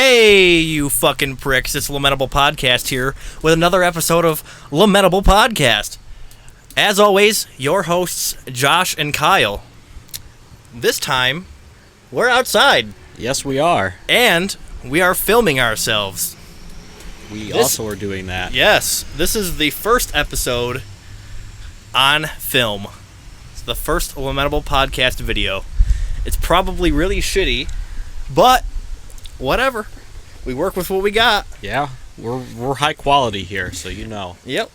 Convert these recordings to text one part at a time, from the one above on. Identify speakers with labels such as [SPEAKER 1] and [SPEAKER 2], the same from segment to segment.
[SPEAKER 1] Hey, you fucking pricks. It's Lamentable Podcast here with another episode of Lamentable Podcast. As always, your hosts, Josh and Kyle. This time, we're outside.
[SPEAKER 2] Yes, we are.
[SPEAKER 1] And we are filming ourselves.
[SPEAKER 2] We also are doing that.
[SPEAKER 1] Yes, this is the first episode on film. It's the first Lamentable Podcast video. It's probably really shitty, but whatever. We work with what we got.
[SPEAKER 2] Yeah, we're high quality here, so you know.
[SPEAKER 1] Yep.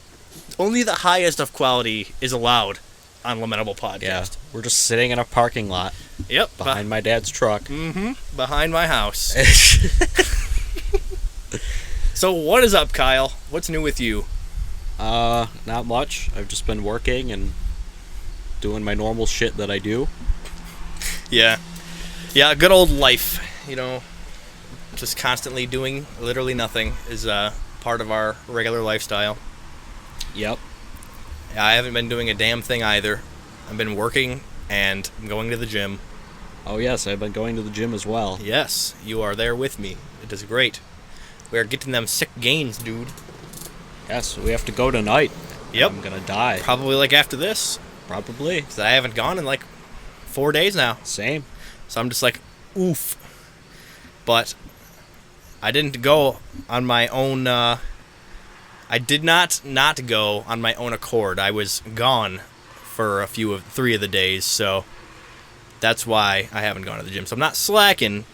[SPEAKER 1] Only the highest of quality is allowed on Lamentable Podcast.
[SPEAKER 2] Yeah, we're just sitting in a parking lot.
[SPEAKER 1] Yep.
[SPEAKER 2] Behind my dad's truck.
[SPEAKER 1] Mm-hmm. Behind my house. So what is up, Kyle? What's new with you?
[SPEAKER 2] Not much. I've just been working and doing my normal shit that I do.
[SPEAKER 1] Yeah, good old life, you know, just constantly doing literally nothing is part of our regular lifestyle.
[SPEAKER 2] Yep.
[SPEAKER 1] I haven't been doing a damn thing either. I've been working and going to the gym.
[SPEAKER 2] Oh yes, I've been going to the gym as well.
[SPEAKER 1] Yes, you are there with me. It is great. We are getting them sick gains, dude.
[SPEAKER 2] Yes, we have to go tonight.
[SPEAKER 1] Yep.
[SPEAKER 2] I'm gonna die.
[SPEAKER 1] Probably like after this.
[SPEAKER 2] Probably.
[SPEAKER 1] 'Cause I haven't gone in like 4 days now.
[SPEAKER 2] Same.
[SPEAKER 1] So I'm just like, oof. But I didn't go on my own, I did not go on my own accord. I was gone for 3 of the days, so that's why I haven't gone to the gym. So I'm not slacking.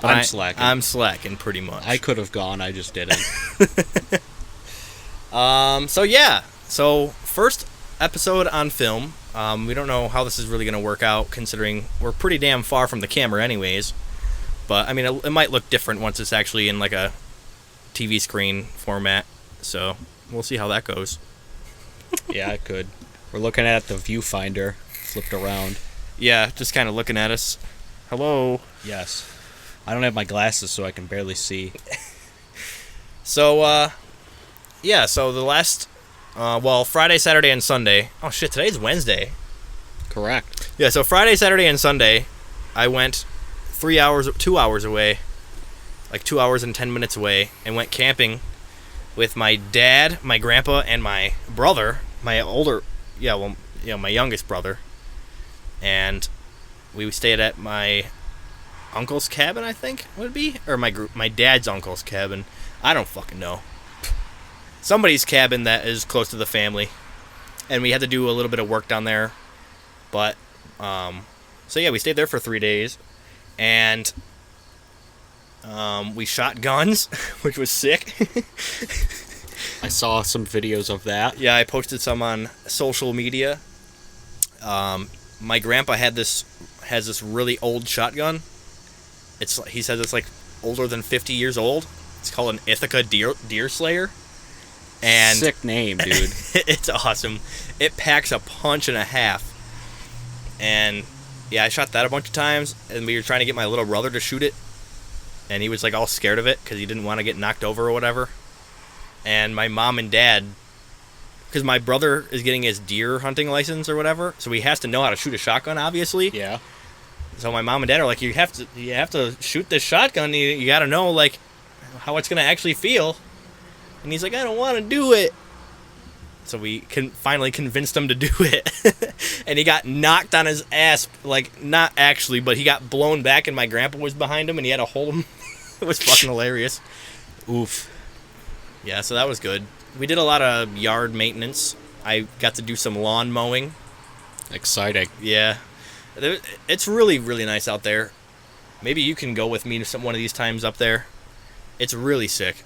[SPEAKER 1] But
[SPEAKER 2] I'm slacking.
[SPEAKER 1] I'm slacking pretty much.
[SPEAKER 2] I could have gone, I just didn't.
[SPEAKER 1] So first episode on film. We don't know how this is really going to work out, considering we're pretty damn far from the camera anyways. But, I mean, it might look different once it's actually in, like, a TV screen format. So, we'll see how that goes.
[SPEAKER 2] Yeah, it could. We're looking at the viewfinder flipped around.
[SPEAKER 1] Yeah, just kind of looking at us. Hello.
[SPEAKER 2] Yes. I don't have my glasses, so I can barely see.
[SPEAKER 1] So, so the last... Friday, Saturday, and Sunday. Oh, shit, today's Wednesday.
[SPEAKER 2] Correct.
[SPEAKER 1] Yeah, so Friday, Saturday, and Sunday, I went 2 hours away, like 2 hours and 10 minutes away, and went camping with my dad, my grandpa, and my brother, my youngest brother. And we stayed at my uncle's cabin, I think it would be, or my dad's uncle's cabin. I don't fucking know. Somebody's cabin that is close to the family, and we had to do a little bit of work down there, but we stayed there for 3 days, and we shot guns, which was sick.
[SPEAKER 2] I saw some videos of that.
[SPEAKER 1] Yeah, I posted some on social media. My grandpa has this really old shotgun. He says it's like older than 50 years old. It's called an Ithaca Deer Slayer. And
[SPEAKER 2] sick name, dude.
[SPEAKER 1] It's awesome. It packs a punch and a half. And yeah, I shot that a bunch of times, and we were trying to get my little brother to shoot it, and he was like all scared of it because he didn't want to get knocked over or whatever. And my mom and dad, because my brother is getting his deer hunting license or whatever, so he has to know how to shoot a shotgun, obviously.
[SPEAKER 2] Yeah.
[SPEAKER 1] So my mom and dad are like, you have to shoot this shotgun. You got to know like how it's gonna actually feel. And he's like, I don't want to do it. So we finally convinced him to do it. And he got knocked on his ass. Like, not actually, but he got blown back, and my grandpa was behind him, and he had to hold him. It was fucking hilarious.
[SPEAKER 2] Oof.
[SPEAKER 1] Yeah, so that was good. We did a lot of yard maintenance. I got to do some lawn mowing.
[SPEAKER 2] Exciting.
[SPEAKER 1] Yeah. It's really, really nice out there. Maybe you can go with me one of these times up there. It's really sick.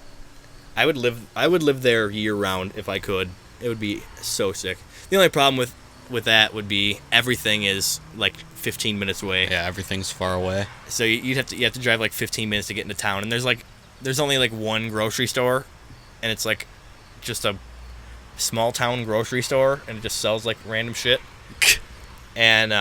[SPEAKER 1] I would live there year round if I could. It would be so sick. The only problem with that would be everything is like 15 minutes away.
[SPEAKER 2] Yeah, everything's far away.
[SPEAKER 1] So you have to drive like 15 minutes to get into town, and there's only like one grocery store, and it's like just a small town grocery store, and it just sells like random shit. And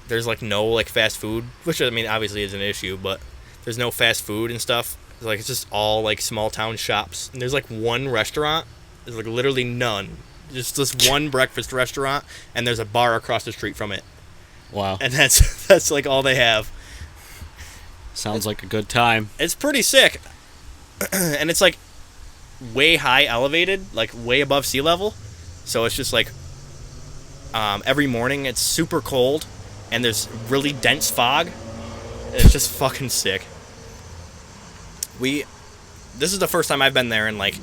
[SPEAKER 1] there's like no like fast food, which I mean obviously is an issue, but there's no fast food and stuff. Like, it's just all, like, small town shops. And there's, like, one restaurant. There's, like, literally none. Just this one breakfast restaurant, and there's a bar across the street from it.
[SPEAKER 2] Wow.
[SPEAKER 1] And that's like, all they have.
[SPEAKER 2] Sounds like a good time.
[SPEAKER 1] It's pretty sick. And it's like way high elevated, like way above sea level. So it's just like every morning it's super cold and there's really dense fog. It's just fucking sick. This is the first time I've been there in like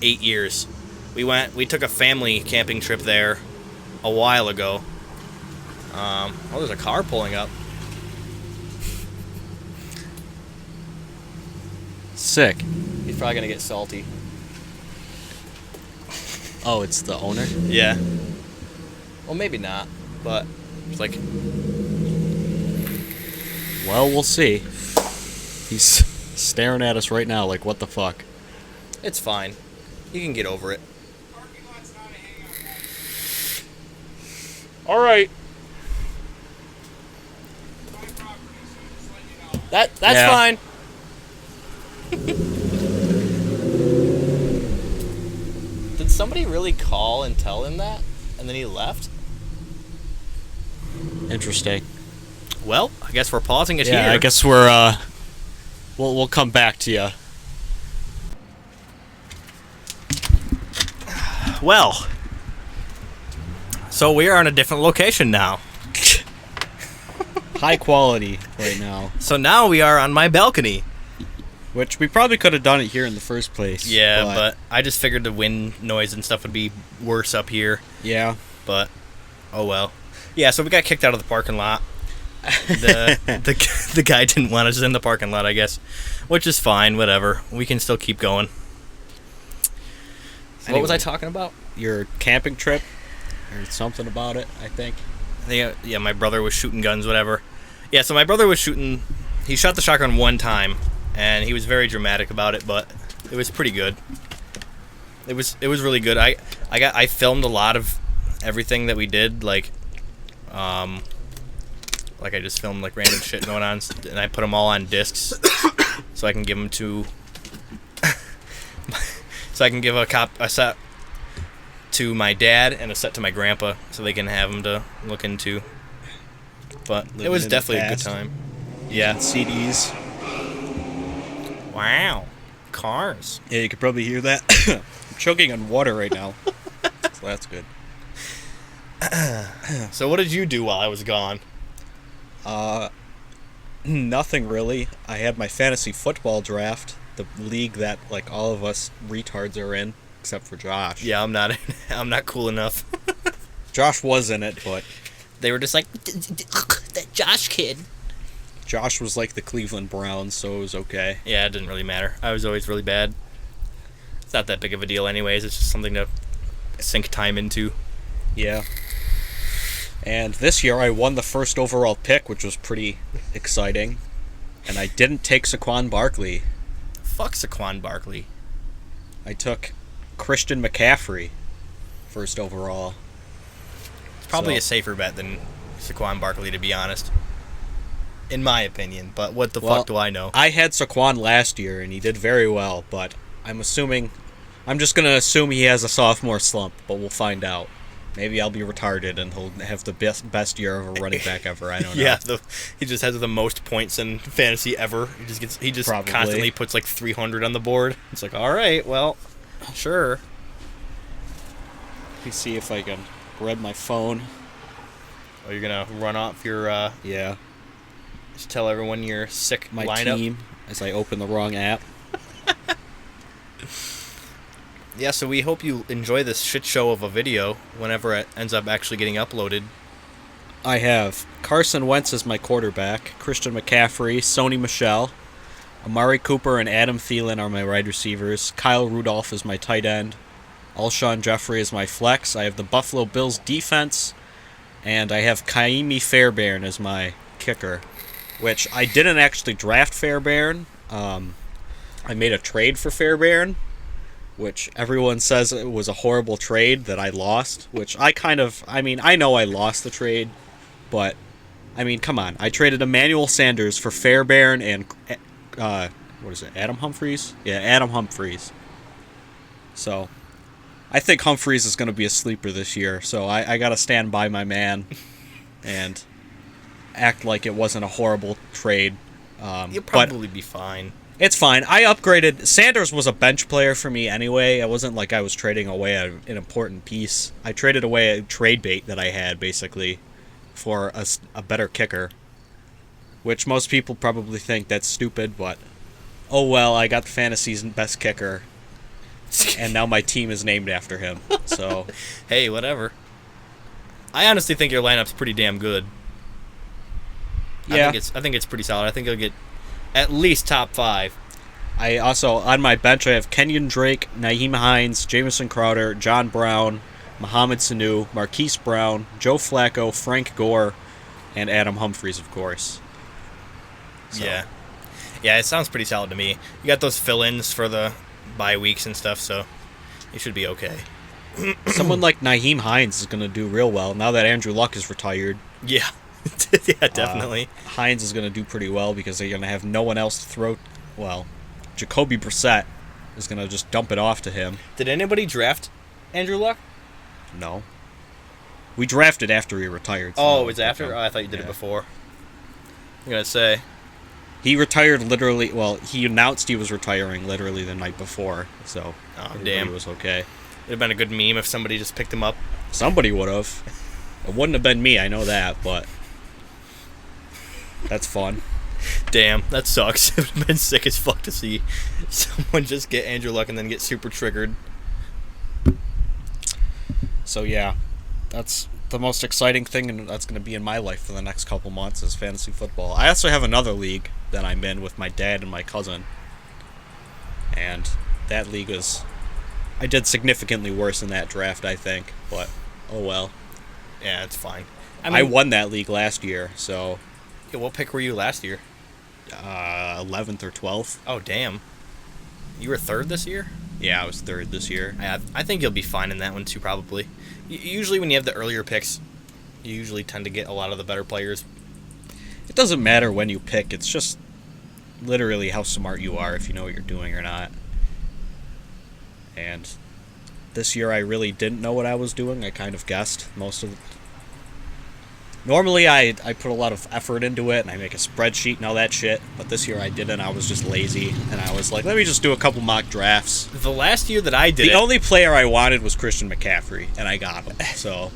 [SPEAKER 1] 8 years. We took a family camping trip there a while ago. There's a car pulling up.
[SPEAKER 2] Sick.
[SPEAKER 1] He's probably gonna get salty.
[SPEAKER 2] Oh, it's the owner?
[SPEAKER 1] Yeah. Well, maybe not, but it's like...
[SPEAKER 2] Well, we'll see. He's staring at us right now like, what the fuck?
[SPEAKER 1] It's fine. You can get over it. Alright. That's
[SPEAKER 2] Yeah.
[SPEAKER 1] fine. Did somebody really call and tell him that? And then he left?
[SPEAKER 2] Interesting.
[SPEAKER 1] Well, I guess we're pausing it
[SPEAKER 2] Yeah,
[SPEAKER 1] here.
[SPEAKER 2] I guess we'll come back to you.
[SPEAKER 1] Well, so we are on a different location now.
[SPEAKER 2] High quality right now.
[SPEAKER 1] So now we are on my balcony.
[SPEAKER 2] Which we probably could have done it here in the first place.
[SPEAKER 1] Yeah, but I just figured the wind noise and stuff would be worse up here.
[SPEAKER 2] Yeah.
[SPEAKER 1] But, oh well. Yeah, so we got kicked out of the parking lot. The guy didn't want us in the parking lot, I guess. Which is fine, whatever. We can still keep going. So what was I talking about?
[SPEAKER 2] Your camping trip? Or something about it, I think.
[SPEAKER 1] Yeah, my brother was shooting guns, whatever. Yeah, so my brother was shooting... He shot the shotgun one time, and he was very dramatic about it, but it was pretty good. It was really good. I filmed a lot of everything that we did, like I just filmed like random shit going on, and I put them all on discs, so I can give them to, so I can give a set to my dad and a set to my grandpa, so they can have them to look into. But it was definitely a good time. Yeah,
[SPEAKER 2] CDs.
[SPEAKER 1] Wow, cars.
[SPEAKER 2] Yeah, you could probably hear that. I'm choking on water right now, so that's good.
[SPEAKER 1] So what did you do while I was gone?
[SPEAKER 2] Nothing really. I had my fantasy football draft, the league that like all of us retards are in, except for Josh.
[SPEAKER 1] Yeah, I'm not cool enough.
[SPEAKER 2] Josh was in it, but
[SPEAKER 1] They were just like, that Josh kid.
[SPEAKER 2] Josh was like the Cleveland Browns, so it was okay.
[SPEAKER 1] Yeah, it didn't really matter. I was always really bad. It's not that big of a deal anyways. It's just something to sink time into.
[SPEAKER 2] Yeah. And this year I won the first overall pick, which was pretty exciting. And I didn't take Saquon Barkley.
[SPEAKER 1] Fuck Saquon Barkley.
[SPEAKER 2] I took Christian McCaffrey first overall.
[SPEAKER 1] It's probably
[SPEAKER 2] So-
[SPEAKER 1] a safer bet than Saquon Barkley, to be honest. In my opinion, but what the
[SPEAKER 2] Well,
[SPEAKER 1] fuck do I know?
[SPEAKER 2] I had Saquon last year, and he did very well, but I'm just going to assume he has a sophomore slump, but we'll find out. Maybe I'll be retarded, and he'll have the best year of a running back ever, I don't know.
[SPEAKER 1] Yeah, he just has the most points in fantasy ever. He just
[SPEAKER 2] Probably.
[SPEAKER 1] constantly puts like 300 on the board. It's like, all right, well, sure.
[SPEAKER 2] Let me see if I can grab my phone.
[SPEAKER 1] Oh, you're gonna run off your
[SPEAKER 2] Yeah,
[SPEAKER 1] just tell everyone your sick
[SPEAKER 2] my
[SPEAKER 1] lineup.
[SPEAKER 2] team, as I open the wrong app.
[SPEAKER 1] Yeah, so we hope you enjoy this shit show of a video whenever it ends up actually getting uploaded.
[SPEAKER 2] I have Carson Wentz as my quarterback, Christian McCaffrey, Sony Michel, Amari Cooper, and Adam Thielen are my wide receivers. Kyle Rudolph is my tight end. Alshon Jeffrey is my flex. I have the Buffalo Bills defense, and I have Kaimi Fairbairn as my kicker, which I didn't actually draft Fairbairn. I made a trade for Fairbairn, which everyone says it was a horrible trade that I lost, which I know I lost the trade, but, come on. I traded Emmanuel Sanders for Fairbairn and, Adam Humphries? Yeah, Adam Humphries. So, I think Humphries is going to be a sleeper this year, so I got to stand by my man and act like it wasn't a horrible trade.
[SPEAKER 1] You'll
[SPEAKER 2] but
[SPEAKER 1] probably be fine.
[SPEAKER 2] it's fine. I upgraded. Sanders was a bench player for me anyway. It wasn't like I was trading away an important piece. I traded away a trade bait that I had, basically, for a better kicker. Which most people probably think that's stupid, but oh well, I got the fantasy's best kicker. And now my team is named after him. So
[SPEAKER 1] Hey, whatever. I honestly think your lineup's pretty damn good.
[SPEAKER 2] yeah.
[SPEAKER 1] I think it's pretty solid. I think you'll get at least top 5.
[SPEAKER 2] I also, on my bench, I have Kenyon Drake, Nyheim Hines, Jamison Crowder, John Brown, Mohamed Sanu, Marquise Brown, Joe Flacco, Frank Gore, and Adam Humphries, of course. So.
[SPEAKER 1] Yeah, it sounds pretty solid to me. You got those fill-ins for the bye weeks and stuff, so you should be okay.
[SPEAKER 2] Someone like Nyheim Hines is going to do real well now that Andrew Luck is retired.
[SPEAKER 1] Yeah. Yeah, definitely.
[SPEAKER 2] Hines is going to do pretty well because they're going to have no one else to throw. Well, Jacoby Brissett is going to just dump it off to him.
[SPEAKER 1] Did anybody draft Andrew Luck?
[SPEAKER 2] No. We drafted after he retired. So
[SPEAKER 1] Oh, it was after? Oh, I thought you did it before. I'm going to say.
[SPEAKER 2] He retired literally. Well, he announced he was retiring literally the night before, so
[SPEAKER 1] damn.
[SPEAKER 2] It was okay.
[SPEAKER 1] It'd have been a good meme if somebody just picked him up.
[SPEAKER 2] Somebody would have. It wouldn't have been me, I know that, but that's fun.
[SPEAKER 1] Damn, that sucks. It would have been sick as fuck to see someone just get Andrew Luck and then get super triggered.
[SPEAKER 2] So yeah, that's the most exciting thing, and that's going to be in my life for the next couple months is fantasy football. I also have another league that I'm in with my dad and my cousin, and that league I did significantly worse in that draft, I think, but oh well.
[SPEAKER 1] Yeah, it's fine.
[SPEAKER 2] I won that league last year, so
[SPEAKER 1] Yeah, what pick were you last year?
[SPEAKER 2] 11th or 12th.
[SPEAKER 1] Oh, damn. You were 3rd this year?
[SPEAKER 2] Yeah, I was 3rd this year.
[SPEAKER 1] I think you'll be fine in that one, too, probably. Usually when you have the earlier picks, you usually tend to get a lot of the better players.
[SPEAKER 2] It doesn't matter when you pick. It's just literally how smart you are, if you know what you're doing or not. And this year I really didn't know what I was doing. I kind of guessed most of it. Normally I put a lot of effort into it and I make a spreadsheet and all that shit, but this year I didn't. I was just lazy and I was like, let me just do a couple mock drafts.
[SPEAKER 1] The last year that I did
[SPEAKER 2] The only player I wanted was Christian McCaffrey, and I got him. So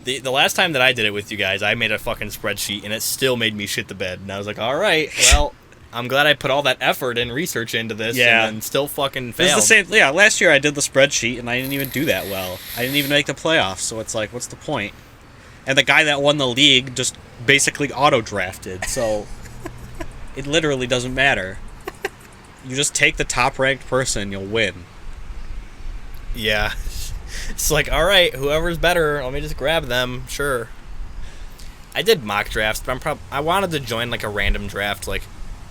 [SPEAKER 1] the last time that I did it with you guys, I made a fucking spreadsheet and it still made me shit the bed. And I was like, all right, well, I'm glad I put all that effort and research into this and then still fucking failed.
[SPEAKER 2] It's the same. Yeah, last year I did the spreadsheet and I didn't even do that well. I didn't even make the playoffs, so it's like, what's the point? And the guy that won the league just basically auto-drafted, so it literally doesn't matter. You just take the top-ranked person, you'll win.
[SPEAKER 1] Yeah. It's like, all right, whoever's better, let me just grab them, sure. I did mock drafts, but I wanted to join like a random draft, like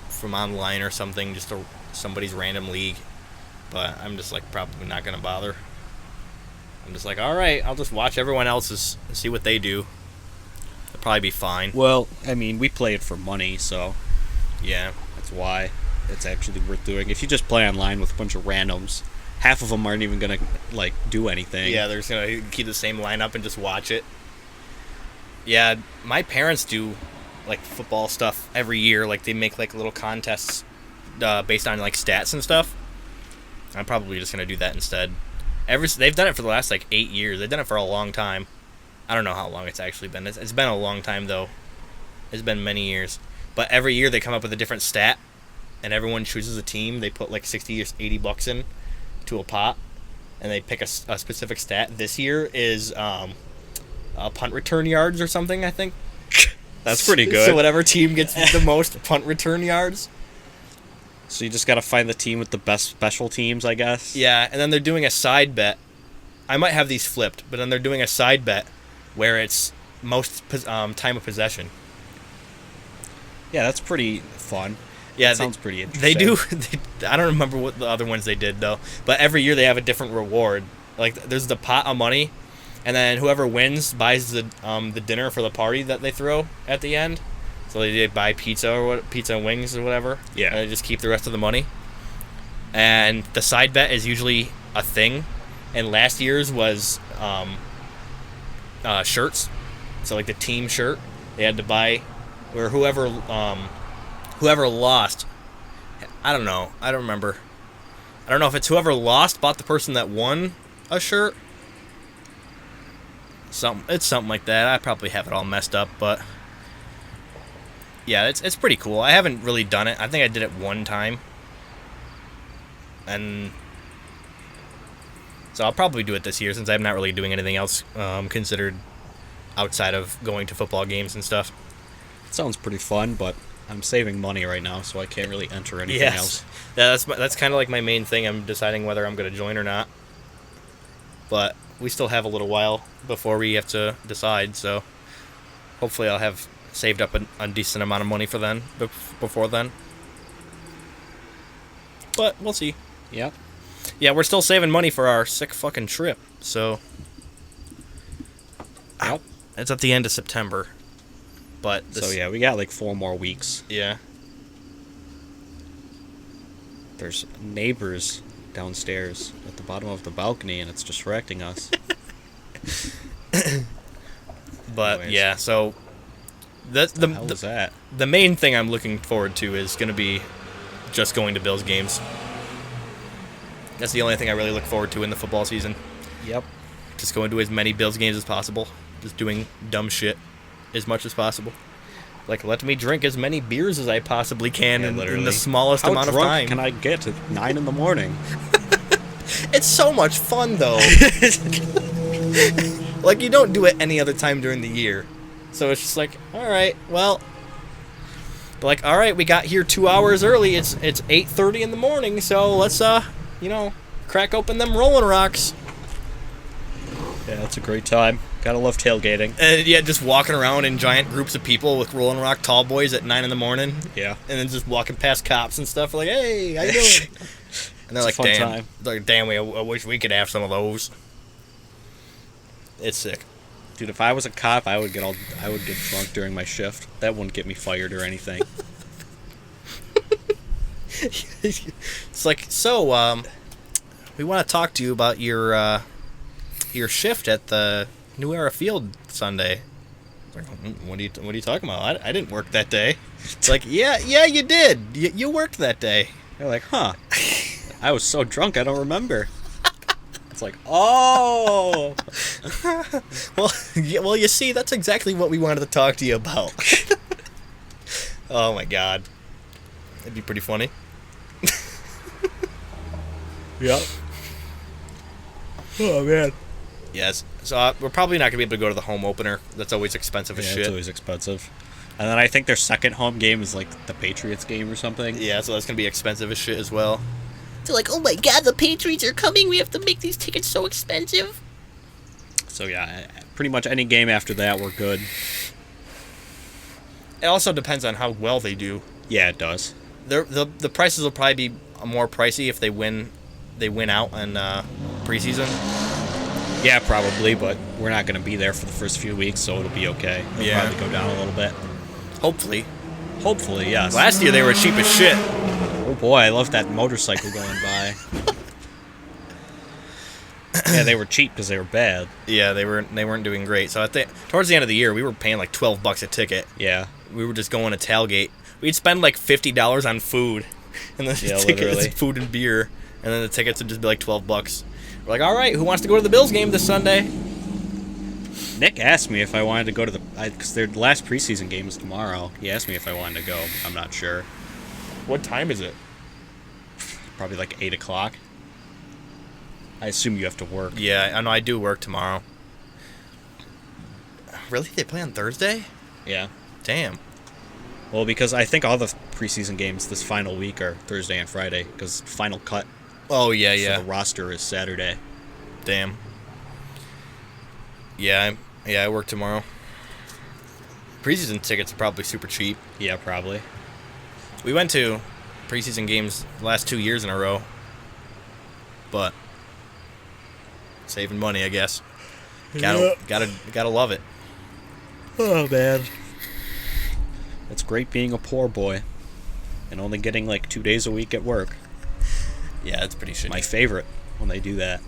[SPEAKER 1] from online or something, just somebody's random league. But I'm just like probably not gonna bother. I'm just like, all right, I'll just watch everyone else's and see what they do. They'll probably be fine.
[SPEAKER 2] Well, I mean, we play it for money, so
[SPEAKER 1] Yeah.
[SPEAKER 2] that's why it's actually worth doing. If you just play online with a bunch of randoms, half of them aren't even gonna like do anything.
[SPEAKER 1] Yeah, they're just gonna keep the same lineup and just watch it. Yeah, my parents do like football stuff every year. Like they make like little contests based on like stats and stuff. I'm probably just gonna do that instead. They've done it for the last like 8 years. They've done it for a long time. I don't know how long it's actually been. It's been a long time though. It's been many years. But every year they come up with a different stat, and everyone chooses a team. They put like 60 or 80 bucks in to a pot, and they pick a specific stat. This year is punt return yards or something, I think.
[SPEAKER 2] That's pretty good.
[SPEAKER 1] So whatever team gets the most punt return yards.
[SPEAKER 2] So you just gotta find the team with the best special teams, I guess.
[SPEAKER 1] Yeah, and then they're doing a side bet. I might have these flipped, but then they're doing a side bet where it's most time of possession.
[SPEAKER 2] Yeah, that's pretty fun.
[SPEAKER 1] Yeah,
[SPEAKER 2] that sounds pretty interesting.
[SPEAKER 1] They do. I don't remember what the other ones they did though. But every year they have a different reward. Like there's the pot of money, and then whoever wins buys the dinner for the party that they throw at the end. So they buy pizza and wings or whatever.
[SPEAKER 2] Yeah.
[SPEAKER 1] And they just keep the rest of the money. And the side bet is usually a thing. And last year's was shirts. So like the team shirt, they had to buy where whoever lost, I don't know. I don't remember. I don't know if it's whoever lost bought the person that won a shirt. It's something like that. I probably have it all messed up, but yeah, it's pretty cool. I haven't really done it. I think I did it one time, and so I'll probably do it this year since I'm not really doing anything else considered outside of going to football games and stuff.
[SPEAKER 2] It sounds pretty fun, but I'm saving money right now, so I can't really enter anything else.
[SPEAKER 1] Yeah, that's kind of like my main thing. I'm deciding whether I'm going to join or not. But we still have a little while before we have to decide, so hopefully I'll have saved up a decent amount of money for then, before then. But we'll see.
[SPEAKER 2] Yeah.
[SPEAKER 1] Yeah, we're still saving money for our sick fucking trip, so
[SPEAKER 2] Yep.
[SPEAKER 1] It's at the end of September. But
[SPEAKER 2] So yeah, we got like 4 more weeks.
[SPEAKER 1] Yeah.
[SPEAKER 2] There's neighbors downstairs at the bottom of the balcony, and it's distracting us.
[SPEAKER 1] But
[SPEAKER 2] Anyways.
[SPEAKER 1] yeah, so
[SPEAKER 2] What the hell is that?
[SPEAKER 1] the main thing I'm looking forward to is going to be just going to Bills games. That's the only thing I really look forward to in the football season.
[SPEAKER 2] Yep.
[SPEAKER 1] Just going to as many Bills games as possible. Just doing dumb shit as much as possible. Like, let me drink as many beers as I possibly can
[SPEAKER 2] Yeah,
[SPEAKER 1] in
[SPEAKER 2] literally.
[SPEAKER 1] the smallest
[SPEAKER 2] How
[SPEAKER 1] amount of
[SPEAKER 2] drunk
[SPEAKER 1] time.
[SPEAKER 2] can I get at 9 in the morning?
[SPEAKER 1] It's so much fun, though. Like, you don't do it any other time during the year. So it's just like, all right, well. But like, all right, we got here 2 hours early. It's 8:30 in the morning, so let's, crack open them Rolling Rocks.
[SPEAKER 2] Yeah, that's a great time. Gotta love tailgating.
[SPEAKER 1] And yeah, just walking around in giant groups of people with Rolling Rock tall boys at 9 in the morning.
[SPEAKER 2] Yeah.
[SPEAKER 1] And then just walking past cops and stuff. Like, hey, how you doing? And they're
[SPEAKER 2] It's
[SPEAKER 1] like,
[SPEAKER 2] a fun
[SPEAKER 1] damn.
[SPEAKER 2] time.
[SPEAKER 1] They're like, damn, I wish we could have some of those. It's sick.
[SPEAKER 2] Dude, if I was a cop, I would get drunk during my shift. That wouldn't get me fired or anything.
[SPEAKER 1] It's like, so, we want to talk to you about your shift at the New Era Field Sunday. It's like, what are you talking about? I didn't work that day. It's like, yeah, you did. You worked that day.
[SPEAKER 2] They're like, huh. I was so drunk, I don't remember. It's like, oh.
[SPEAKER 1] Well, you see, that's exactly what we wanted to talk to you about. Oh my god, it'd be pretty funny.
[SPEAKER 2] Yep. Oh, man.
[SPEAKER 1] Yes, so we're probably not gonna be able to go to the home opener. That's always expensive as
[SPEAKER 2] Yeah,
[SPEAKER 1] shit.
[SPEAKER 2] it's always expensive. And then I think their second home game is like the Patriots game or something.
[SPEAKER 1] Yeah, so that's gonna be expensive as shit as well.
[SPEAKER 3] They're like, oh my god, the Patriots are coming. We have to make these tickets so expensive.
[SPEAKER 2] So yeah, pretty much any game after that, we're good.
[SPEAKER 1] It also depends on how well they do.
[SPEAKER 2] Yeah, it does.
[SPEAKER 1] The prices will probably be more pricey if they win out in preseason.
[SPEAKER 2] Yeah, probably, but we're not going to be there for the first few weeks, so it'll be okay. It'll
[SPEAKER 1] Yeah.
[SPEAKER 2] probably go down a little bit.
[SPEAKER 1] Hopefully.
[SPEAKER 2] Hopefully, yes.
[SPEAKER 1] Last year they were cheap as shit.
[SPEAKER 2] Oh boy, I love that motorcycle going by. Yeah, they were cheap because they were bad.
[SPEAKER 1] Yeah, they weren't doing great. So I think towards the end of the year we were paying like $12 a ticket.
[SPEAKER 2] Yeah.
[SPEAKER 1] We were just going to tailgate. We'd spend like $50 on food, and then
[SPEAKER 2] Yeah,
[SPEAKER 1] tickets,
[SPEAKER 2] literally.
[SPEAKER 1] food and beer, and then the tickets would just be like $12. We're like, all right, who wants to go to the Bills game this Sunday?
[SPEAKER 2] Nick asked me if I wanted to go to because their last preseason game is tomorrow. He asked me if I wanted to go. I'm not sure.
[SPEAKER 1] What time is it?
[SPEAKER 2] Probably like 8 o'clock. I assume you have to work.
[SPEAKER 1] Yeah, I know I do work tomorrow. Really? They play on Thursday?
[SPEAKER 2] Yeah.
[SPEAKER 1] Damn.
[SPEAKER 2] Well, because I think all the preseason games this final week are Thursday and Friday, because final cut
[SPEAKER 1] Oh yeah,
[SPEAKER 2] for
[SPEAKER 1] yeah.
[SPEAKER 2] the roster is Saturday.
[SPEAKER 1] Damn. Yeah, I work tomorrow. Preseason tickets are probably super cheap.
[SPEAKER 2] Yeah, probably.
[SPEAKER 1] We went to preseason games the last 2 years in a row. But saving money, I guess. Gotta love it.
[SPEAKER 2] Oh, man. It's great being a poor boy and only getting like 2 days a week at work.
[SPEAKER 1] Yeah, it's pretty shitty.
[SPEAKER 2] My favorite when they do that.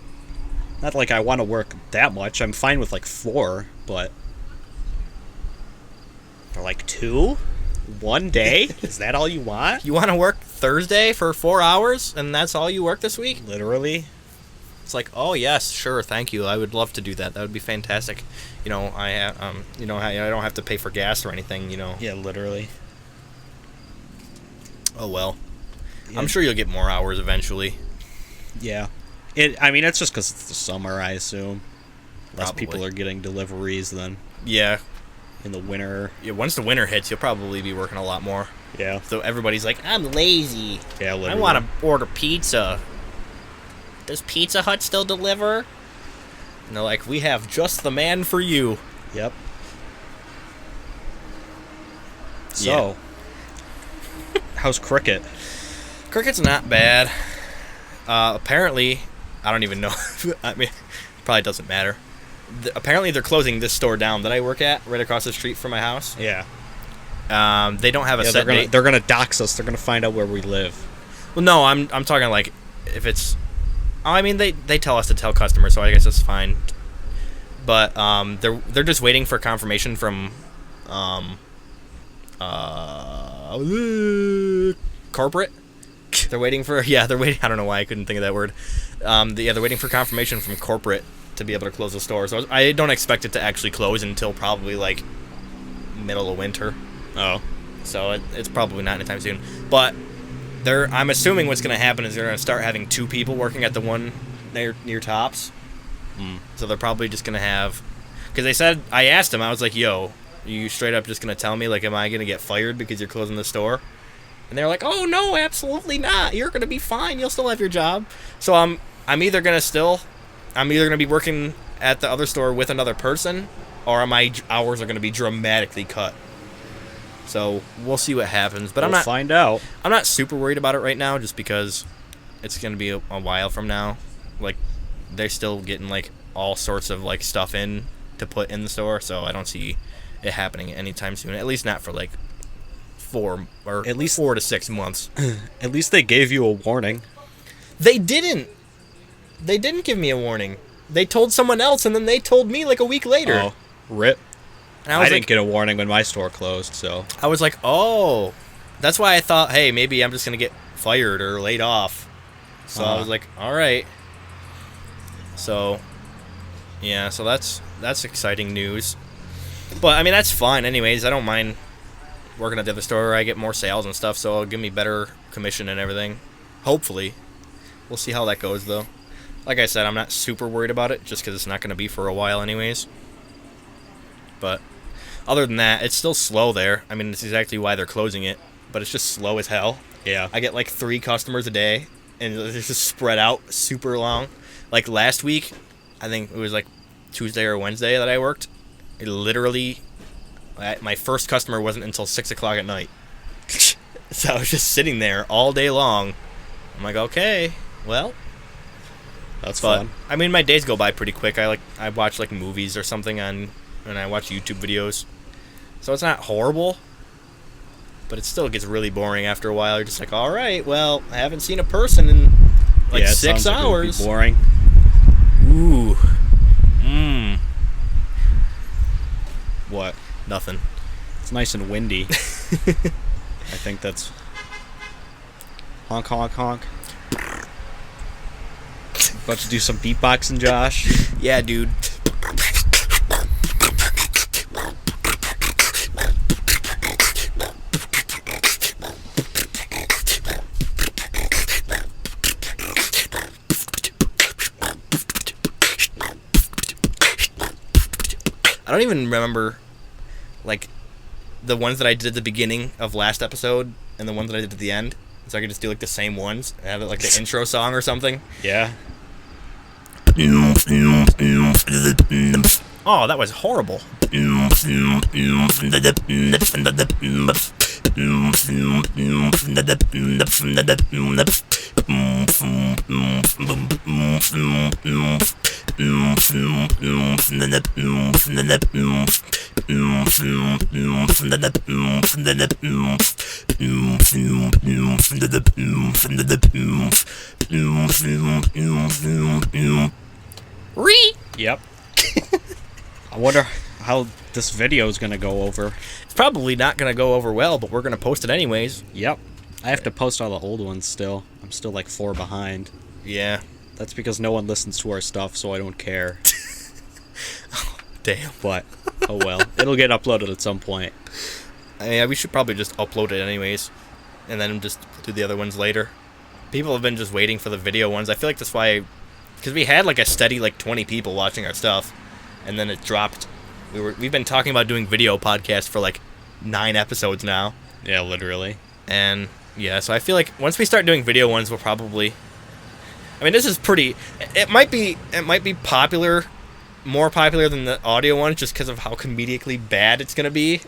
[SPEAKER 2] Not like I want to work that much. I'm fine with like 4, but for like 2? 1 day? Is that all you want?
[SPEAKER 1] You want to work Thursday for 4 hours, and that's all you work this week?
[SPEAKER 2] Literally.
[SPEAKER 1] It's like, oh yes, sure, thank you. I would love to do that. That would be fantastic. You know, I don't have to pay for gas or anything. You know.
[SPEAKER 2] Yeah, literally.
[SPEAKER 1] Oh well.
[SPEAKER 2] Yeah.
[SPEAKER 1] I'm sure you'll get more hours eventually.
[SPEAKER 2] Yeah. It's just because it's the summer, I assume. Less
[SPEAKER 1] Probably.
[SPEAKER 2] people are getting deliveries than
[SPEAKER 1] Yeah.
[SPEAKER 2] in the winter.
[SPEAKER 1] Yeah. Once the winter hits, you'll probably be working a lot more.
[SPEAKER 2] Yeah.
[SPEAKER 1] So everybody's like, I'm lazy.
[SPEAKER 2] Yeah,
[SPEAKER 1] I
[SPEAKER 2] literally.
[SPEAKER 1] want to order pizza. Does Pizza Hut still deliver? And they're like, we have just the man for you.
[SPEAKER 2] Yep. So, how's cricket?
[SPEAKER 1] Cricket's not bad. Apparently, I don't even know. I mean, probably doesn't matter. Apparently, they're closing this store down that I work at, right across the street from my house.
[SPEAKER 2] Yeah.
[SPEAKER 1] They don't have a set date.
[SPEAKER 2] They're gonna dox us. They're gonna find out where we live.
[SPEAKER 1] Well, no, I'm talking like if it's. Oh, I mean, they tell us to tell customers, so I guess that's fine. But they're just waiting for confirmation from corporate. They're waiting for they're waiting. I don't know why I couldn't think of that word. They're waiting for confirmation from corporate to be able to close the store. So I don't expect it to actually close until probably like middle of winter.
[SPEAKER 2] Oh.
[SPEAKER 1] So it's probably not anytime soon. But I'm assuming what's going to happen is they're going to start having 2 people working at the one near Tops. So they're probably just going to have... Because they said... I asked them, I was like, yo, are you straight up just going to tell me, like, am I going to get fired because you're closing the store? And they're like, oh, no, absolutely not. You're going to be fine. You'll still have your job. So I'm either going to be working at the other store with another person, or my hours are going to be dramatically cut. So we'll see what happens, but
[SPEAKER 2] We'll find out.
[SPEAKER 1] I'm not super worried about it right now, just because it's gonna be a while from now. Like, they're still getting like all sorts of like stuff in to put in the store, so I don't see it happening anytime soon. At least not for like 4 to 6 months.
[SPEAKER 2] At least they gave you a warning.
[SPEAKER 1] They didn't give me a warning. They told someone else, and then they told me like a week later.
[SPEAKER 2] Oh, rip.
[SPEAKER 1] And
[SPEAKER 2] I didn't get a warning when my store closed, so...
[SPEAKER 1] I was like, oh. That's why I thought, hey, maybe I'm just going to get fired or laid off. So I was like, all right. So, yeah, so that's exciting news. But, I mean, that's fine anyways. I don't mind working at the other store. I get more sales and stuff, so it'll give me better commission and everything. Hopefully. We'll see how that goes, though. Like I said, I'm not super worried about it, just because it's not going to be for a while anyways. But... other than that, it's still slow there. I mean, it's exactly why they're closing it, but it's just slow as hell.
[SPEAKER 2] Yeah.
[SPEAKER 1] I get like 3 customers a day, and it's just spread out super long. Like last week, I think it was like Tuesday or Wednesday that I worked. It literally, my first customer wasn't until 6 o'clock at night. So I was just sitting there all day long. I'm like, okay, well.
[SPEAKER 2] That's
[SPEAKER 1] but,
[SPEAKER 2] fun.
[SPEAKER 1] I mean, my days go by pretty quick. I watch like movies or something and I watch YouTube videos. So it's not horrible, but it still gets really boring after a while. You're just like, all right, well, I haven't seen a person in like
[SPEAKER 2] yeah,
[SPEAKER 1] 6 hours.
[SPEAKER 2] Like boring.
[SPEAKER 1] Ooh.
[SPEAKER 2] What?
[SPEAKER 1] Nothing.
[SPEAKER 2] It's nice and windy. I think that's... Honk, honk, honk. About to do some beatboxing, Josh?
[SPEAKER 1] Yeah, dude. I don't even remember, like, the ones that I did at the beginning of last episode and the ones that I did at the end. So I could just do, like, the same ones and have it, like, the intro song or something.
[SPEAKER 2] Yeah.
[SPEAKER 1] Oh, that was horrible.
[SPEAKER 3] Ree!
[SPEAKER 2] Yep. I wonder how this video is going to go over.
[SPEAKER 1] It's probably not going to go over well, but we're going to post it anyways.
[SPEAKER 2] Yep. I have to post all the old ones still. I'm still like 4 behind.
[SPEAKER 1] Yeah.
[SPEAKER 2] That's because no one listens to our stuff, so I don't care.
[SPEAKER 1] Damn.
[SPEAKER 2] But, oh well. It'll get uploaded at some point.
[SPEAKER 1] We should probably just upload it anyways, and then just do the other ones later. People have been just waiting for the video ones. I feel like that's why, because we had like a steady like 20 people watching our stuff, and then it dropped. We've been talking about doing video podcasts for like 9 episodes now.
[SPEAKER 2] Yeah, literally.
[SPEAKER 1] And yeah, so I feel like once we start doing video ones, we'll probably. I mean, this is pretty. It might be popular, more popular than the audio ones, just because of how comedically bad it's gonna be.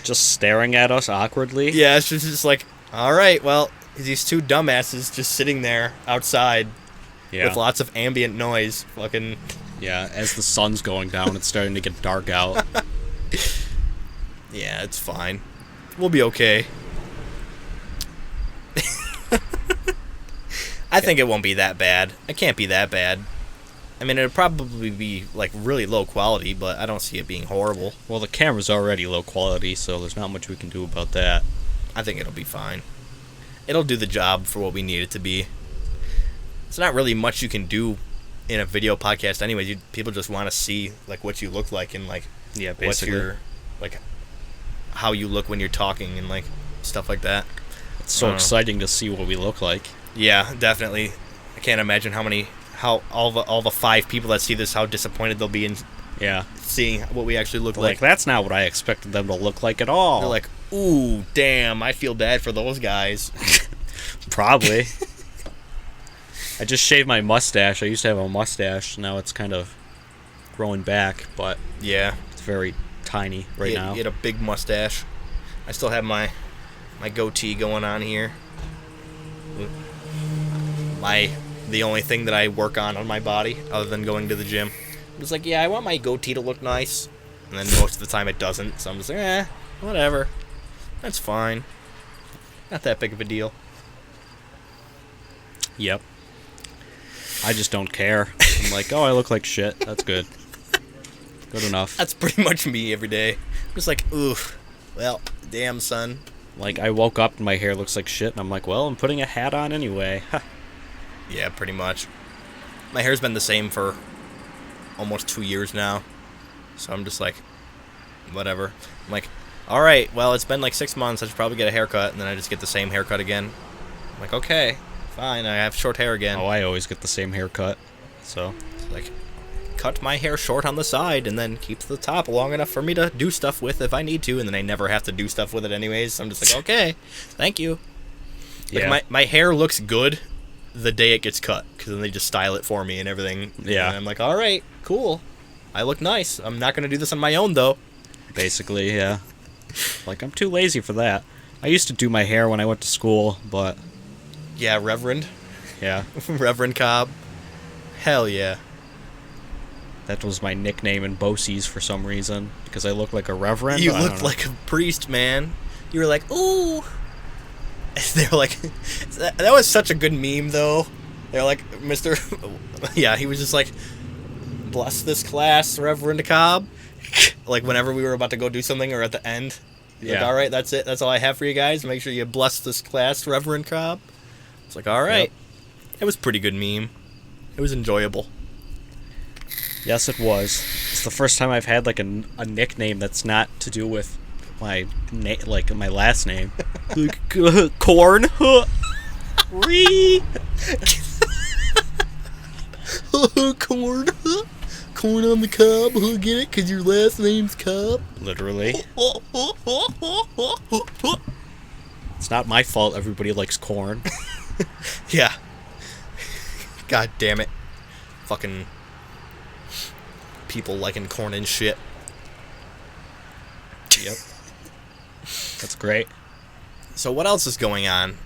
[SPEAKER 2] Just staring at us awkwardly.
[SPEAKER 1] Yeah, it's just like, all right, well, these 2 dumbasses just sitting there outside with lots of ambient noise, fucking.
[SPEAKER 2] Yeah, as the sun's going down, it's starting to get dark out.
[SPEAKER 1] Yeah, it's fine. We'll be okay. I think it won't be that bad. It can't be that bad. I mean, it'll probably be, like, really low quality, but I don't see it being horrible.
[SPEAKER 2] Well, the camera's already low quality, so there's not much we can do about that.
[SPEAKER 1] I think it'll be fine. It'll do the job for what we need it to be. It's not really much you can do in a video podcast anyways. People just want to see, like, what you look like and, like,
[SPEAKER 2] yeah, basically.
[SPEAKER 1] what's your, like, how you look when you're talking and, like, stuff like that.
[SPEAKER 2] It's so exciting to see what we look like.
[SPEAKER 1] Yeah, definitely. I can't imagine how all the 5 people that see this, how disappointed they'll be in seeing what we actually look like.
[SPEAKER 2] That's not what I expected them to look like at all.
[SPEAKER 1] They're like, ooh, damn, I feel bad for those guys.
[SPEAKER 2] Probably. I just shaved my mustache. I used to have a mustache. Now it's kind of growing back, but
[SPEAKER 1] yeah,
[SPEAKER 2] it's very tiny now.
[SPEAKER 1] You had a big mustache. I still have my goatee going on here. The only thing that I work on my body, other than going to the gym. I'm just like, yeah, I want my goatee to look nice. And then most of the time it doesn't, so I'm just like, whatever. That's fine. Not that big of a deal.
[SPEAKER 2] Yep. I just don't care. I'm like, oh, I look like shit. That's good. Good enough.
[SPEAKER 1] That's pretty much me every day. I'm just like, ooh, well, damn, son.
[SPEAKER 2] Like, I woke up and my hair looks like shit, and I'm like, well, I'm putting a hat on anyway.
[SPEAKER 1] Yeah, pretty much. My hair's been the same for almost 2 years now. So I'm just like, whatever. I'm like, alright, well, it's been like 6 months. I should probably get a haircut. And then I just get the same haircut again. I'm like, okay, fine. I have short hair again.
[SPEAKER 2] Oh, I always get the same haircut. So,
[SPEAKER 1] it's like, cut my hair short on the side and then keep the top long enough for me to do stuff with if I need to. And then I never have to do stuff with it anyways. So I'm just like, okay, thank you. Like,
[SPEAKER 2] yeah.
[SPEAKER 1] my hair looks good the day it gets cut, because then they just style it for me and everything.
[SPEAKER 2] Yeah.
[SPEAKER 1] And I'm like, all right, cool. I look nice. I'm not going to do this on my own, though.
[SPEAKER 2] Basically, yeah. Like, I'm too lazy for that. I used to do my hair when I went to school, but...
[SPEAKER 1] Yeah, Reverend.
[SPEAKER 2] Yeah.
[SPEAKER 1] Reverend Cobb. Hell yeah.
[SPEAKER 2] That was my nickname in BOCES for some reason, because I look like a reverend.
[SPEAKER 1] You looked like a priest, man. You were like, ooh. They were like, that was such a good meme, though. They're like, Mr. Yeah, he was just like, bless this class, Reverend Cobb. Like, whenever we were about to go do something or at the end. He's like, all right, that's it. That's all I have for you guys. Make sure you bless this class, Reverend Cobb. It's like, all right. Yep. It was a pretty good meme. It was enjoyable.
[SPEAKER 2] Yes, it was. It's the first time I've had, like, a nickname that's not to do with my my last name. Like, corn.
[SPEAKER 1] Corn. Corn on the cob. Get it? Because your last name's Cobb.
[SPEAKER 2] Literally. It's not my fault everybody likes corn.
[SPEAKER 1] Yeah. God damn it. Fucking people liking corn and shit.
[SPEAKER 2] Yep. That's great.
[SPEAKER 1] So what else is going on?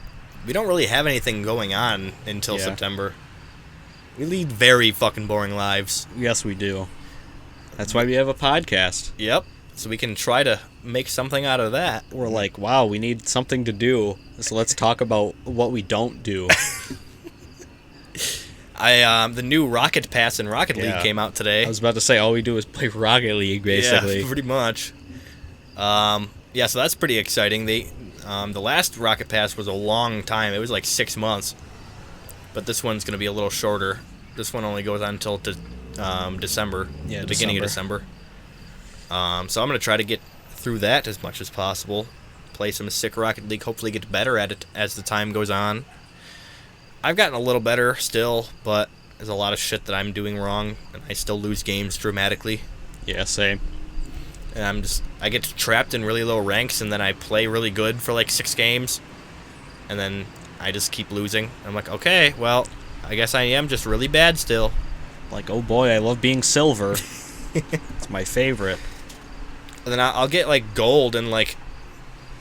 [SPEAKER 1] We don't really have anything going on until September. We lead very fucking boring lives.
[SPEAKER 2] Yes, we do. That's why we have a podcast.
[SPEAKER 1] Yep. So we can try to make something out of that.
[SPEAKER 2] We're like, wow, we need something to do. So let's talk about what we don't do.
[SPEAKER 1] The new Rocket Pass in Rocket League came out today.
[SPEAKER 2] I was about to say, all we do is play Rocket League, basically.
[SPEAKER 1] Yeah, pretty much. So that's pretty exciting. The last Rocket Pass was a long time. It was like 6 months. But this one's going to be a little shorter. This one only goes on until December, the beginning of December. So I'm going to try to get through that as much as possible. Play some sick Rocket League, hopefully get better at it as the time goes on. I've gotten a little better still, but there's a lot of shit that I'm doing wrong, and I still lose games dramatically.
[SPEAKER 2] Yeah, same.
[SPEAKER 1] And I get trapped in really low ranks, and then I play really good for like 6 games, and then I just keep losing. I'm like, okay, well, I guess I am just really bad still.
[SPEAKER 2] Like, oh boy, I love being silver. It's my favorite.
[SPEAKER 1] And then I'll get like gold and like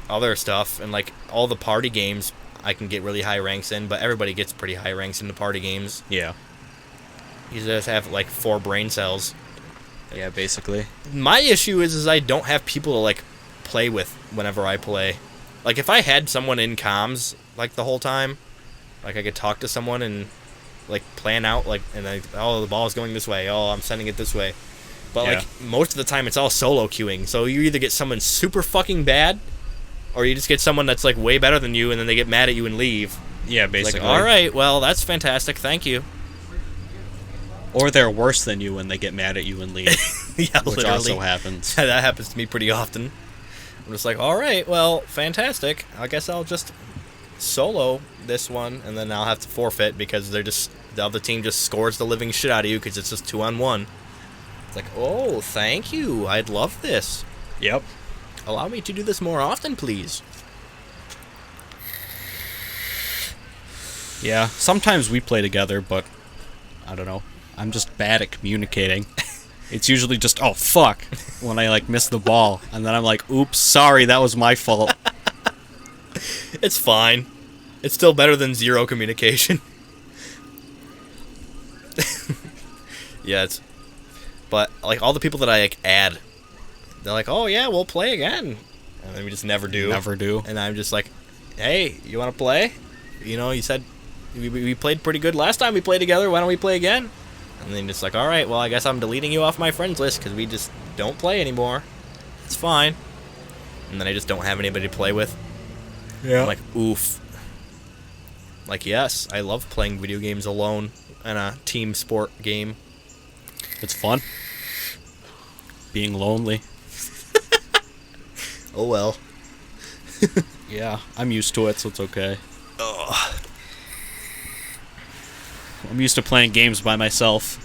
[SPEAKER 1] other stuff, and like all the party games I can get really high ranks in, but everybody gets pretty high ranks in the party games.
[SPEAKER 2] Yeah.
[SPEAKER 1] You just have like 4 brain cells.
[SPEAKER 2] Yeah, basically.
[SPEAKER 1] My issue is I don't have people to like play with whenever I play. Like if I had someone in comms like the whole time, like I could talk to someone and like plan out like, and like, oh, the ball's going this way, oh, I'm sending it this way. But like most of the time it's all solo queuing, so you either get someone super fucking bad, or you just get someone that's like way better than you, and then they get mad at you and leave.
[SPEAKER 2] Yeah, basically.
[SPEAKER 1] Like, all right, well, that's fantastic, thank you.
[SPEAKER 2] Or they're worse than you when they get mad at you and leave.
[SPEAKER 1] Yeah,
[SPEAKER 2] which
[SPEAKER 1] literally.
[SPEAKER 2] also happens.
[SPEAKER 1] That happens to me pretty often. I'm just like, all right, well, fantastic. I guess I'll just solo this one, and then I'll have to forfeit because the other team just scores the living shit out of you because it's just 2-on-1. It's like, oh, thank you. I'd love this.
[SPEAKER 2] Yep.
[SPEAKER 1] Allow me to do this more often, please.
[SPEAKER 2] Yeah, sometimes we play together, but I don't know. I'm just bad at communicating. It's usually just, oh, fuck, when I, like, miss the ball. And then I'm like, oops, sorry, that was my fault.
[SPEAKER 1] It's fine. It's still better than 0 communication. Yeah, but, like, all the people that I, like, add, they're like, oh, yeah, we'll play again. And then we just never do.
[SPEAKER 2] Never do.
[SPEAKER 1] And I'm just like, hey, you want to play? You know, you said we played pretty good last time we played together. Why don't we play again? And then just like, all right, well, I guess I'm deleting you off my friends list because we just don't play anymore. It's fine. And then I just don't have anybody to play with.
[SPEAKER 2] Yeah.
[SPEAKER 1] I'm like, oof. Like, yes, I love playing video games alone in a team sport game.
[SPEAKER 2] It's fun. Being lonely.
[SPEAKER 1] Oh, well.
[SPEAKER 2] Yeah, I'm used to it, so it's okay.
[SPEAKER 1] Ugh.
[SPEAKER 2] I'm used to playing games by myself,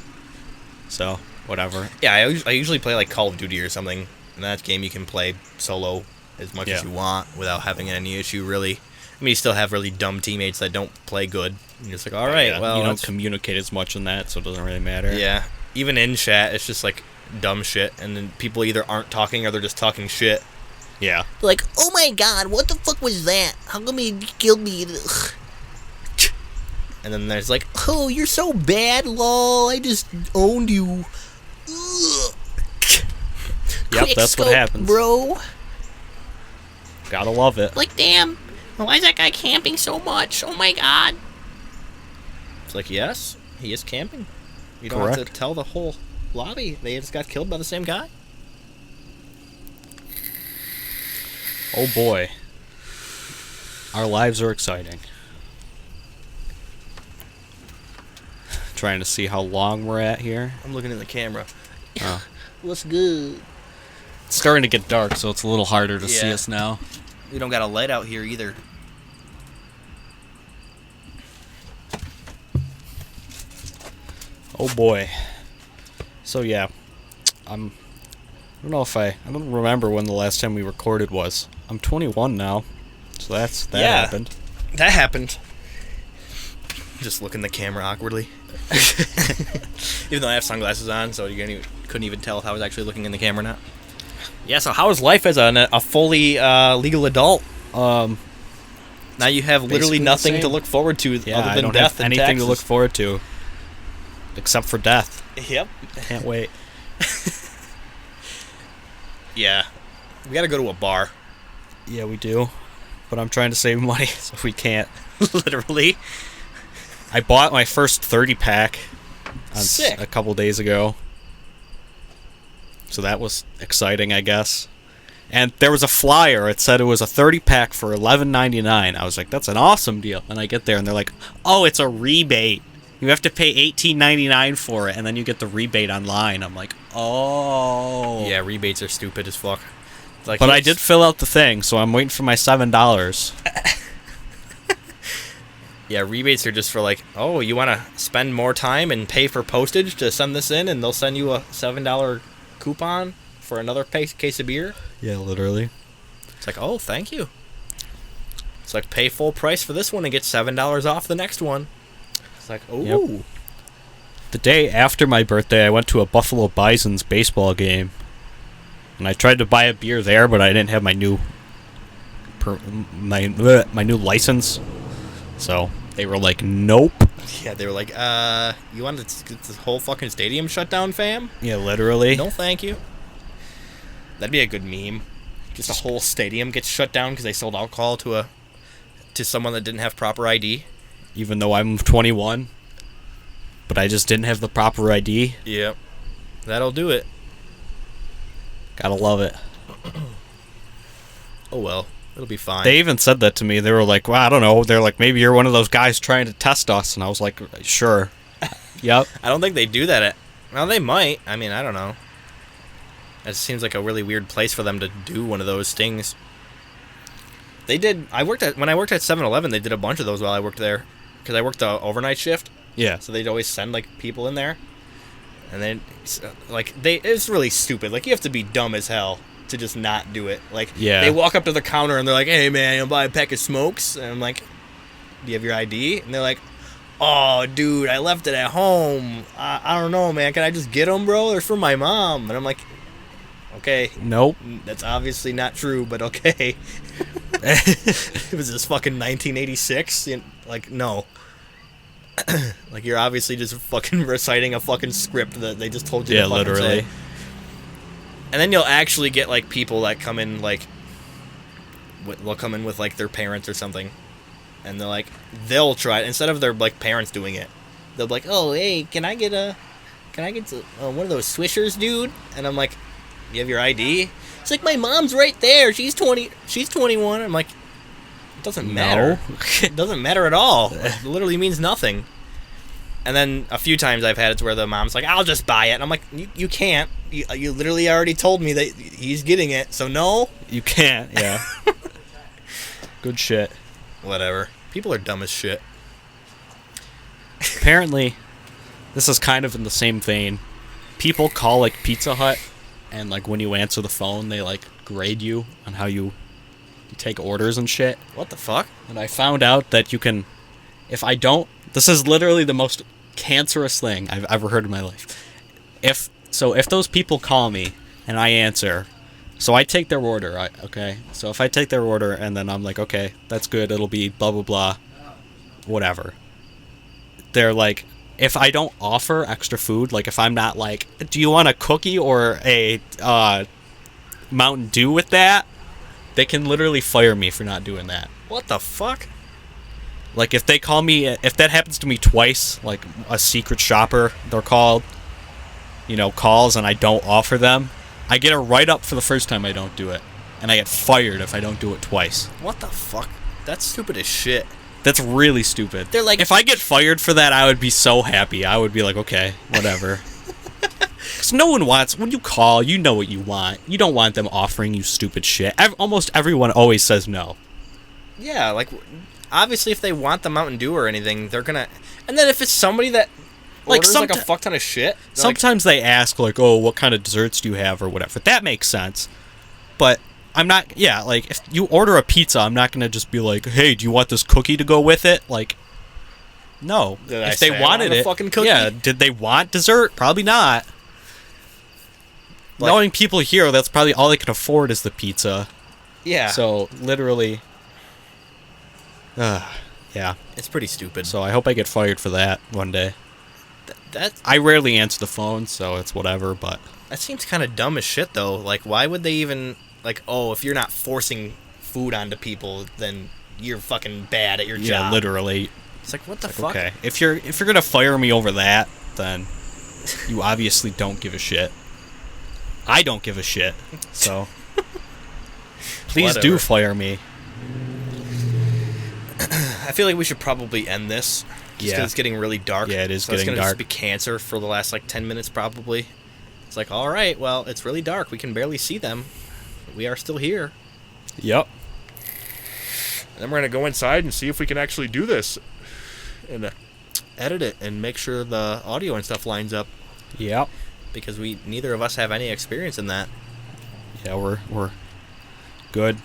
[SPEAKER 2] so whatever.
[SPEAKER 1] Yeah, I usually play like Call of Duty or something. In that game, you can play solo as much as you want without having any issue, really. I mean, you still have really dumb teammates that don't play good. You're just like, all right, well,
[SPEAKER 2] you don't communicate as much in that, so it doesn't really matter.
[SPEAKER 1] Yeah, even in chat, it's just like dumb shit, and then people either aren't talking or they're just talking shit.
[SPEAKER 2] Yeah.
[SPEAKER 3] Like, oh my god, what the fuck was that? How come he killed me? Ugh.
[SPEAKER 1] And then there's like,
[SPEAKER 3] Oh, you're so bad, lol. I just owned you. Ugh.
[SPEAKER 2] Yep,
[SPEAKER 3] Quick
[SPEAKER 2] that's what
[SPEAKER 3] scope,
[SPEAKER 2] happens.
[SPEAKER 3] bro.
[SPEAKER 2] Gotta love it.
[SPEAKER 3] Like, damn. Why is that guy camping so much? Oh my god.
[SPEAKER 1] it's like, yes, he is camping. You don't have
[SPEAKER 2] Correct.
[SPEAKER 1] to tell the whole lobby they just got killed by the same guy.
[SPEAKER 2] Oh boy. Our lives are exciting. Trying to see how long we're at here.
[SPEAKER 1] I'm looking in the camera.
[SPEAKER 2] Oh.
[SPEAKER 3] What's good?
[SPEAKER 2] It's starting to get dark, so it's a little harder to see
[SPEAKER 1] Yeah.
[SPEAKER 2] us now.
[SPEAKER 1] We don't got a light out here either.
[SPEAKER 2] Oh boy. So yeah, I don't know if I don't remember when the last time we recorded was. I'm 21 now, so that
[SPEAKER 1] Yeah.
[SPEAKER 2] happened.
[SPEAKER 1] That happened. Just look in the camera awkwardly. Even though I have sunglasses on, so you couldn't even tell if I was actually looking in the camera or not. Yeah, so how is life as a fully legal adult? Now you have literally
[SPEAKER 2] basically the
[SPEAKER 1] nothing to
[SPEAKER 2] same.
[SPEAKER 1] look forward to
[SPEAKER 2] Yeah,
[SPEAKER 1] other
[SPEAKER 2] I
[SPEAKER 1] than
[SPEAKER 2] don't
[SPEAKER 1] death
[SPEAKER 2] have
[SPEAKER 1] and
[SPEAKER 2] anything to look
[SPEAKER 1] taxes.
[SPEAKER 2] forward to, except for death.
[SPEAKER 1] Yep.
[SPEAKER 2] Can't wait.
[SPEAKER 1] Yeah. We gotta go to a bar.
[SPEAKER 2] Yeah, we do, but I'm trying to save money, so we can't.
[SPEAKER 1] Literally.
[SPEAKER 2] I bought my first 30-pack
[SPEAKER 1] Sick.
[SPEAKER 2] a couple days ago. So that was exciting, I guess. And there was a flyer. It said it was a 30-pack for $11.99. I was like, that's an awesome deal. And I get there, and they're like, oh, it's a rebate. You have to pay $18.99 for it, and then you get the rebate online. I'm like, oh.
[SPEAKER 1] Yeah, rebates are stupid as fuck. Like,
[SPEAKER 2] But I did fill out the thing, so I'm waiting for my $7.
[SPEAKER 1] Yeah, rebates are just for like, oh, you want to spend more time and pay for postage to send this in, and they'll send you a $7 coupon for another case of beer.
[SPEAKER 2] Yeah, literally.
[SPEAKER 1] It's like, oh, thank you. It's like, pay full price for this one and get $7 off the next one. It's like, oh.
[SPEAKER 2] Yep. The day after my birthday, I went to a Buffalo Bison's baseball game. And I tried to buy a beer there, but I didn't have my new my new license. So they were like, nope.
[SPEAKER 1] Yeah, they were like, you want to get this whole fucking stadium shut down, fam?
[SPEAKER 2] Yeah, literally.
[SPEAKER 1] No, thank you. That'd be a good meme. Just a whole stadium gets shut down because they sold alcohol to someone that didn't have proper ID.
[SPEAKER 2] Even though I'm 21, but I just didn't have the proper ID.
[SPEAKER 1] Yep. That'll do it.
[SPEAKER 2] Gotta love it.
[SPEAKER 1] Oh well, it'll be fine.
[SPEAKER 2] They even said that to me. They were like, well, I don't know. They're like, maybe you're one of those guys trying to test us. And I was like, sure. Yep.
[SPEAKER 1] I don't think they do that well, they might. I mean, I don't know. It seems like a really weird place for them to do one of those things. They did. When I worked at 7-Eleven, they did a bunch of those while I worked there, because I worked the overnight shift.
[SPEAKER 2] Yeah.
[SPEAKER 1] So they'd always send like people in there, and then it's really stupid. Like, you have to be dumb as hell to just not do it. Like,
[SPEAKER 2] yeah.
[SPEAKER 1] They walk up to the counter and they're like, "Hey man, you want to buy a pack of smokes?" And I'm like, "Do you have your ID?" And they're like, "Oh dude, I left it at home. I don't know, man. Can I just get them, bro? They're for my mom." And I'm like, okay.
[SPEAKER 2] Nope.
[SPEAKER 1] That's obviously not true, but okay. It was this fucking 1986. Like, no. Like, you're obviously just fucking reciting a fucking script that they just told you to fucking
[SPEAKER 2] literally
[SPEAKER 1] say. And then you'll actually get, like, people that come in, like, they'll come in with, like, their parents or something. And they're like, they'll try it. Instead of their, like, parents doing it, they'll be like, oh, hey, can I get one of those Swishers, dude? And I'm like, you have your ID? It's like, my mom's right there. She's 21. I'm like, it doesn't matter. It doesn't matter at all. It literally means nothing. And then a few times I've had it to where the mom's like, I'll just buy it. And I'm like, you can't. You literally already told me that he's getting it, so no.
[SPEAKER 2] You can't, yeah. Good shit.
[SPEAKER 1] Whatever. People are dumb as shit.
[SPEAKER 2] Apparently, this is kind of in the same vein. People call, like, Pizza Hut, and, like, when you answer the phone, they, like, grade you on how you take orders and shit.
[SPEAKER 1] What the fuck?
[SPEAKER 2] And I found out that you can, if I don't, this is literally the most cancerous thing I've ever heard in my life. If those people call me and I answer, so I take their order, okay? So if I take their order and then I'm like, okay, that's good, it'll be blah, blah, blah, whatever. They're like, if I don't offer extra food, like if I'm not like, do you want a cookie or a Mountain Dew with that? They can literally fire me for not doing that.
[SPEAKER 1] What the fuck?
[SPEAKER 2] Like, if they call me, if that happens to me twice, like a secret shopper, they're called, calls and I don't offer them, I get a write-up for the first time I don't do it. And I get fired if I don't do it twice.
[SPEAKER 1] What the fuck? That's stupid as shit.
[SPEAKER 2] That's really stupid.
[SPEAKER 1] They're like,
[SPEAKER 2] if I get fired for that, I would be so happy. I would be like, okay, whatever. Because no one wants, when you call, you know what you want. You don't want them offering you stupid shit. Almost everyone always says no.
[SPEAKER 1] Yeah, like, obviously if they want the Mountain Dew or anything, they're gonna... And then if it's somebody that orders, like, a fuck ton of shit...
[SPEAKER 2] Sometimes they ask, like, oh, what kind of desserts do you have or whatever. That makes sense. But I'm not... Yeah, like, if you order a pizza, I'm not gonna just be like, hey, do you want this cookie to go with it? Like, no. If they wanted it...
[SPEAKER 1] fucking cookie?
[SPEAKER 2] Yeah, did they want dessert? Probably not. Like, knowing people here, that's probably all they can afford is the pizza.
[SPEAKER 1] Yeah.
[SPEAKER 2] So, literally... yeah.
[SPEAKER 1] It's pretty stupid.
[SPEAKER 2] So I hope I get fired for that one day.
[SPEAKER 1] That
[SPEAKER 2] I rarely answer the phone, so it's whatever, but...
[SPEAKER 1] That seems kind of dumb as shit, though. Like, why would they even... Like, oh, if you're not forcing food onto people, then you're fucking bad at your job.
[SPEAKER 2] Yeah, literally.
[SPEAKER 1] It's like, what the fuck?
[SPEAKER 2] Okay, if you're gonna fire me over that, then you obviously don't give a shit. I don't give a shit, so please do
[SPEAKER 1] Whatever.
[SPEAKER 2] fire me.
[SPEAKER 1] I feel like we should probably end this. Just 'cause it's getting really dark.
[SPEAKER 2] Yeah, it is
[SPEAKER 1] so
[SPEAKER 2] getting
[SPEAKER 1] it's gonna
[SPEAKER 2] dark.
[SPEAKER 1] just be cancer for the last like 10 minutes probably. It's like, all right, well, it's really dark. We can barely see them. But we are still here.
[SPEAKER 2] Yep.
[SPEAKER 1] And then we're gonna go inside and see if we can actually do this and edit it and make sure the audio and stuff lines up,
[SPEAKER 2] Yep.
[SPEAKER 1] because neither of us have any experience in that.
[SPEAKER 2] Yeah, we're good.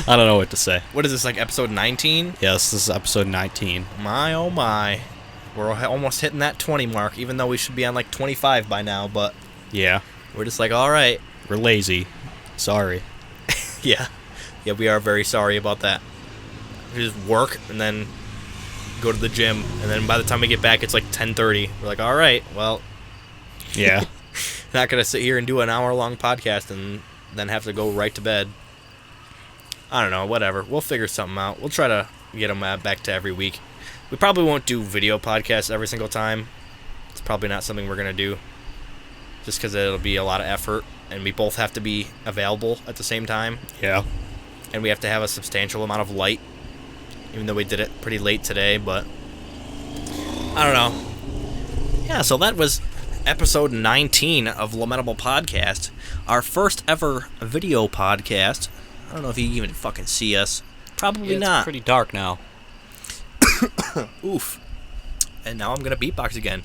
[SPEAKER 2] I don't know what to say.
[SPEAKER 1] What is this, like episode 19?
[SPEAKER 2] Yes, this is episode 19.
[SPEAKER 1] My oh my, we're almost hitting that 20 mark, even though we should be on like 25 by now. But
[SPEAKER 2] Yeah,
[SPEAKER 1] we're just like, all right.
[SPEAKER 2] we're lazy. Sorry.
[SPEAKER 1] Yeah, we are very sorry about that. We just work and then go to the gym, and then by the time we get back, it's like 10:30. We're like, all right, well,
[SPEAKER 2] Yeah.
[SPEAKER 1] not gonna sit here and do an hour-long podcast and then have to go right to bed. I don't know, whatever. We'll figure something out. We'll try to get them back to every week. We probably won't do video podcasts every single time. It's probably not something we're gonna do, just because it'll be a lot of effort, and we both have to be available at the same time.
[SPEAKER 2] Yeah.
[SPEAKER 1] And we have to have a substantial amount of light, even though we did it pretty late today, but I don't know. Yeah, so that was episode 19 of Lamentable Podcast, our first ever video podcast. I don't know if you can even fucking see us. Probably
[SPEAKER 2] It's
[SPEAKER 1] not.
[SPEAKER 2] pretty dark now.
[SPEAKER 1] Oof. And now I'm gonna beatbox again.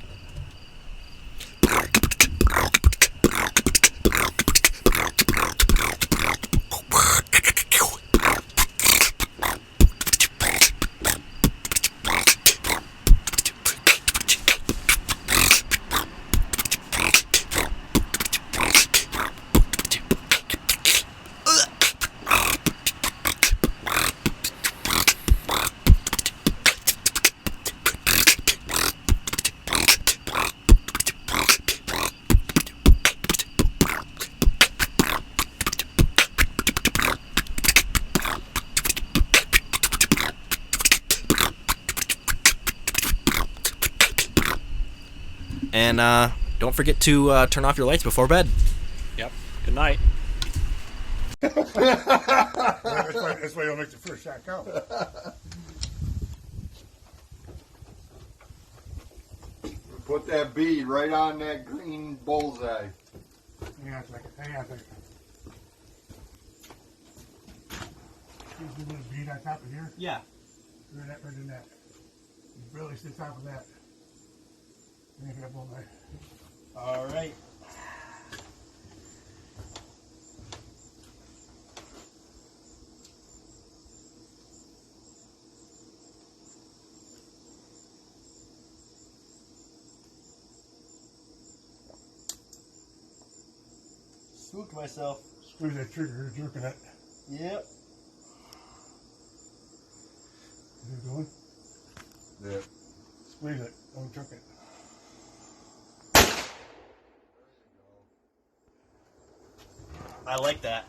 [SPEAKER 1] And don't forget to turn off your lights before bed.
[SPEAKER 2] Yep. Good night.
[SPEAKER 4] That's why you'll make the first shot count.
[SPEAKER 5] Put that bead right on that green bullseye.
[SPEAKER 4] Hang on a second. See the little bead on top of here?
[SPEAKER 1] Yeah.
[SPEAKER 4] Right in that. You barely sit top of that. Make that bullseye.
[SPEAKER 1] All right. Spooked myself.
[SPEAKER 4] Squeeze that trigger, you're jerking it.
[SPEAKER 1] Yep.
[SPEAKER 4] Is it going?
[SPEAKER 5] Yeah.
[SPEAKER 4] Squeeze it, don't jerk it.
[SPEAKER 1] I like that.